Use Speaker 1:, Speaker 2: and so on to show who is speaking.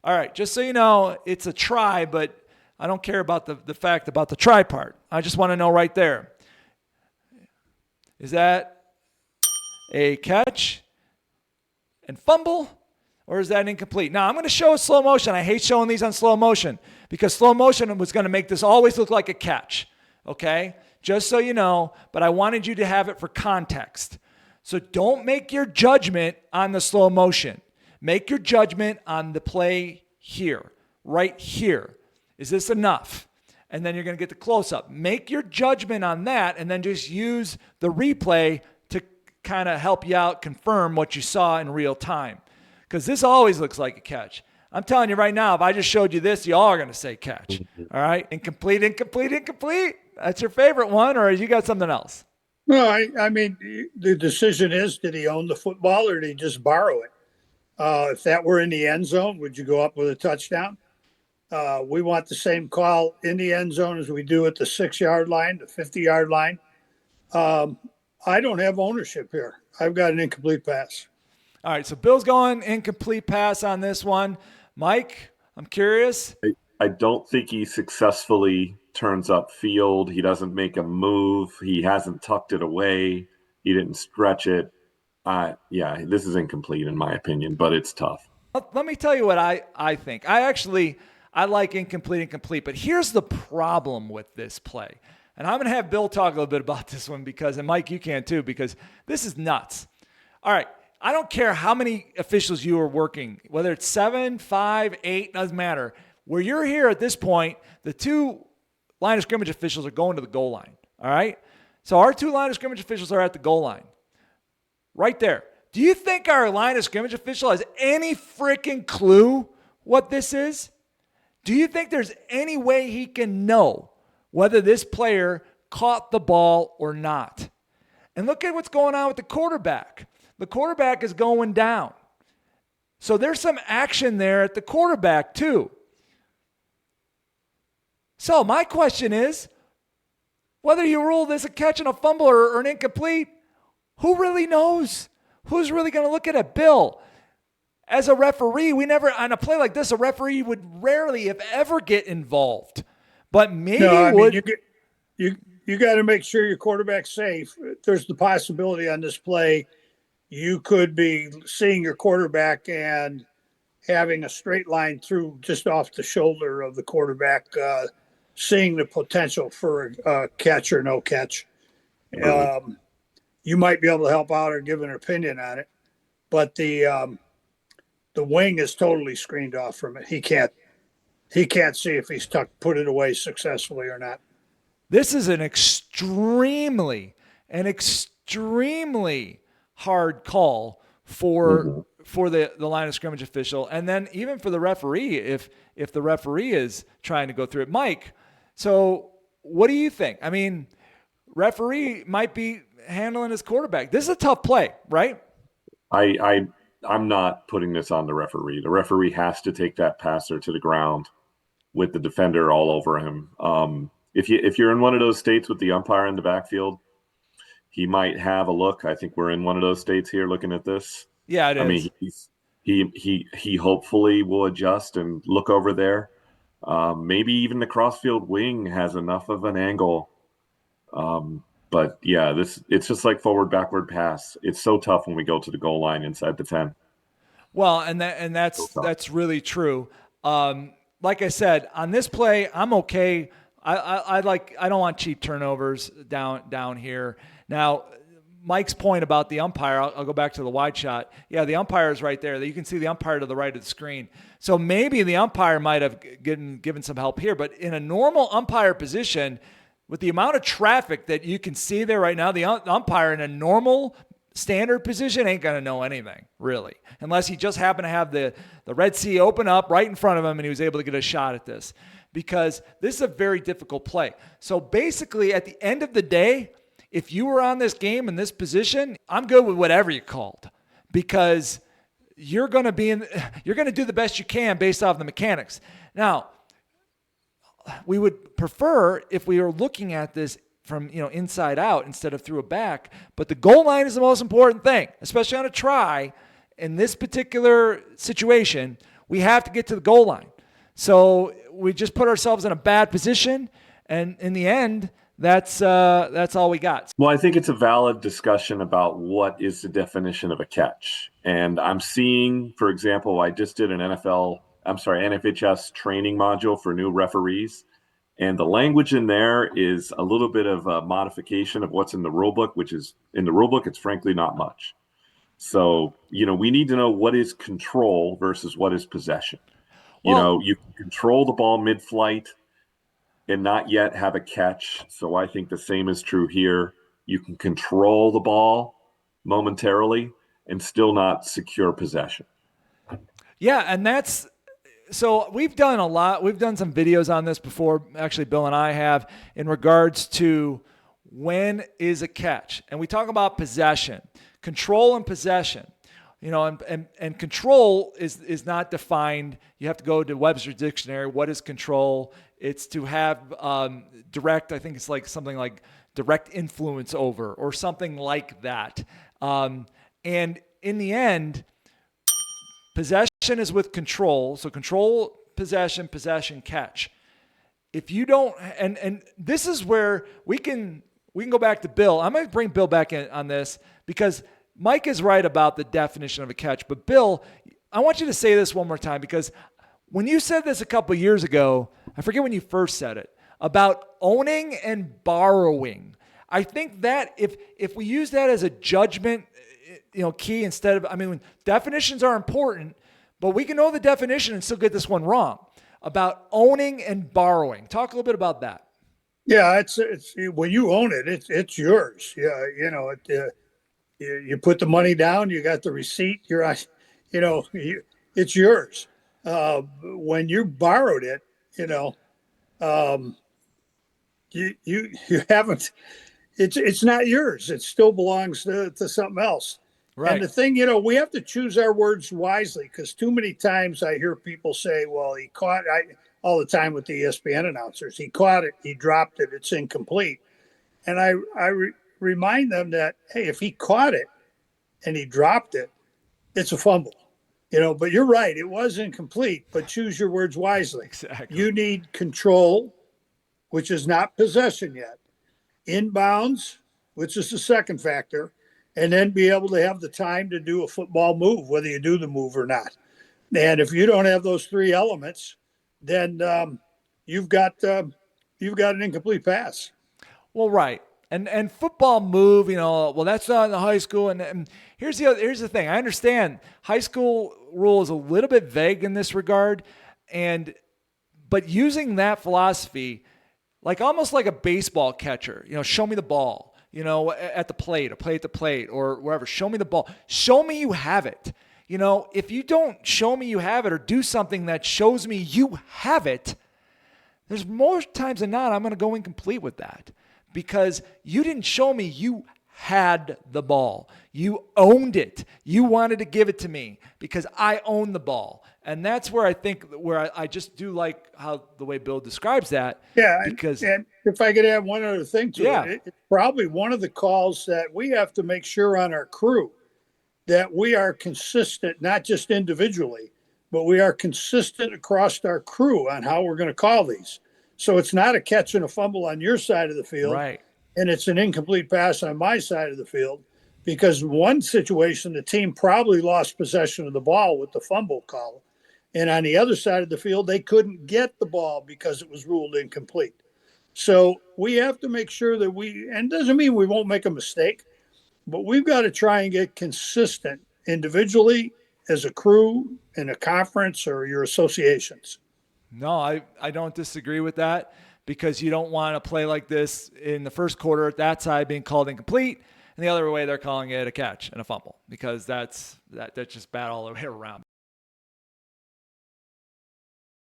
Speaker 1: All right, just so you know, it's a try, but I don't care about the fact about the try part. I just want to know right there. Is that a catch and fumble, or is that incomplete? Now, I'm going to show slow motion. I hate showing these on slow motion because slow motion was going to make this always look like a catch, okay? Just so you know, but I wanted you to have it for context. So don't make your judgment on the slow motion. Make your judgment on the play here, right here. Is this enough? And then you're going to get the close-up. Make your judgment on that and then just use the replay to kind of help you out, confirm what you saw in real time. Because this always looks like a catch. I'm telling you right now, if I just showed you this, you all are going to say catch. All right? Incomplete, incomplete, incomplete. That's your favorite one, or you got something else?
Speaker 2: No, I mean, the decision is, did he own the football or did he just borrow it? If that were in the end zone, would you go up with a touchdown? We want the same call in the end zone as we do at the 6-yard line, the 50-yard line. I don't have ownership here. I've got an incomplete pass.
Speaker 1: All right, so Bill's going incomplete pass on this one. Mike, I'm curious.
Speaker 3: I don't think he successfully turns up field. He doesn't make a move. He hasn't tucked it away. He didn't stretch it. Yeah, this is incomplete in my opinion, but it's tough.
Speaker 1: Let me tell you what I think. I like incomplete, but here's the problem with this play. And I'm going to have Bill talk a little bit about this one and Mike, you can too, because this is nuts. All right. I don't care how many officials you are working, whether it's 7, 5, 8, doesn't matter. Where you're here at this point, the 2 line of scrimmage officials are going to the goal line. All right. So our 2 line of scrimmage officials are at the goal line. Right there. Do you think our line of scrimmage official has any freaking clue what this is? Do you think there's any way he can know whether this player caught the ball or not? And look at what's going on with the quarterback. The quarterback is going down. So there's some action there at the quarterback too. So my question is, whether you rule this a catch and a fumble or an incomplete, who really knows? Who's really going to look at it? Bill, as a referee, on a play like this, a referee would rarely, if ever, get involved. But maybe
Speaker 2: you got to make sure your quarterback's safe. There's the possibility on this play you could be seeing your quarterback and having a straight line through just off the shoulder of the quarterback, seeing the potential for a catch or no catch. You might be able to help out or give an opinion on it, but the wing is totally screened off from it. He can't see if he's put it away successfully or not.
Speaker 1: This is an extremely hard call for the line of scrimmage official, and then even for the referee if the referee is trying to go through it. Mike, so what do you think? I mean, referee might be handling his quarterback. This is a tough play, right?
Speaker 3: I'm not putting this on the referee. The referee has to take that passer to the ground with the defender all over him. If you're in one of those states with the umpire in the backfield, he might have a look. I think we're in one of those states here looking at this.
Speaker 1: Yeah, it is.
Speaker 3: I mean, he hopefully will adjust and look over there. Maybe even the crossfield wing has enough of an angle. But yeah, it's just like forward, backward pass. It's so tough when we go to the goal line inside the 10.
Speaker 1: Well, and that's really true. Like I said, on this play, I'm okay. I don't want cheap turnovers down here. Now, Mike's point about the umpire, I'll go back to the wide shot. Yeah, the umpire is right there. You can see the umpire to the right of the screen. So maybe the umpire might have given some help here. But in a normal umpire position, with the amount of traffic that you can see there right now, the umpire in a normal standard position ain't going to know anything, really, unless he just happened to have the Red Sea open up right in front of him and he was able to get a shot at this, because this is a very difficult play. So basically, at the end of the day, if you were on this game in this position, I'm good with whatever you called, because you're going to do the best you can based off the mechanics. Now, we would prefer if we were looking at this from inside out instead of through a back, but the goal line is the most important thing, especially on a try. In this particular situation, We have to get to the goal line. So we just put ourselves in a bad position, and in the end, that's all we got.
Speaker 3: Well, I think it's a valid discussion about what is the definition of a catch. And I'm seeing, for example, I just did an NFHS training module for new referees. And the language in there is a little bit of a modification of what's in the rule book, which is in the rule book, it's frankly not much. So, we need to know what is control versus what is possession. You can control the ball mid-flight and not yet have a catch. So I think the same is true here. You can control the ball momentarily and still not secure possession.
Speaker 1: Yeah, and so we've done a lot. We've done some videos on this before. Actually, Bill and I have, in regards to when is a catch. And we talk about possession, control and possession. And control is not defined. You have to go to Webster's dictionary. What is control? It's to have direct, I think it's like something like direct influence over or something like that. And in the end, possession is with control. So control, possession, catch. If you don't, and this is where we can go back to Bill. I'm going to bring Bill back in on this because Mike is right about the definition of a catch. But Bill, I want you to say this one more time, because when you said this a couple years ago, I forget when you first said it, about owning and borrowing. I think that if we use that as a judgment, key instead of, definitions are important, but we can know the definition and still get this one wrong about owning and borrowing. Talk a little bit about that.
Speaker 2: Yeah, it's when you own it, it's yours. Yeah, you put the money down, you got the receipt, it's yours. When you borrowed it, you haven't, it's not yours. It still belongs to something else. Right. And the thing, we have to choose our words wisely, because too many times I hear people say, well, he caught, all the time with the ESPN announcers, he caught it, he dropped it, it's incomplete. And I remind them that, hey, if he caught it and he dropped it, it's a fumble. But you're right, it was incomplete, but choose your words wisely.
Speaker 1: Exactly.
Speaker 2: You need control, which is not possession yet, inbounds, which is the second factor, and then be able to have the time to do a football move, whether you do the move or not. And if you don't have those three elements, then you've got an incomplete pass.
Speaker 1: Well, right. And football move, that's not in the high school. And here's the thing. I understand high school rule is a little bit vague in this regard. But using that philosophy, almost like a baseball catcher, show me the ball, at the plate, or play at the plate, or wherever. Show me the ball. Show me you have it. If you don't show me you have it or do something that shows me you have it, there's more times than not I'm going to go incomplete with that. Because you didn't show me you had the ball. You owned it. You wanted to give it to me because I own the ball. And that's where I just do like how the way Bill describes that.
Speaker 2: Yeah,
Speaker 1: because,
Speaker 2: and if I could add one other thing to it, it's probably one of the calls that we have to make sure on our crew that we are consistent, not just individually, but we are consistent across our crew on how we're going to call these. So it's not a catch and a fumble on your side of the field,
Speaker 1: right?
Speaker 2: And it's an incomplete pass on my side of the field, because in one situation, the team probably lost possession of the ball with the fumble call. And on the other side of the field, they couldn't get the ball because it was ruled incomplete. So we have to make sure that and it doesn't mean we won't make a mistake, but we've got to try and get consistent individually, as a crew, in a conference, or your associations.
Speaker 1: No, I don't disagree with that, because you don't want to play like this in the first quarter, that side being called incomplete, and the other way they're calling it a catch and a fumble, because that's just bad all the way around.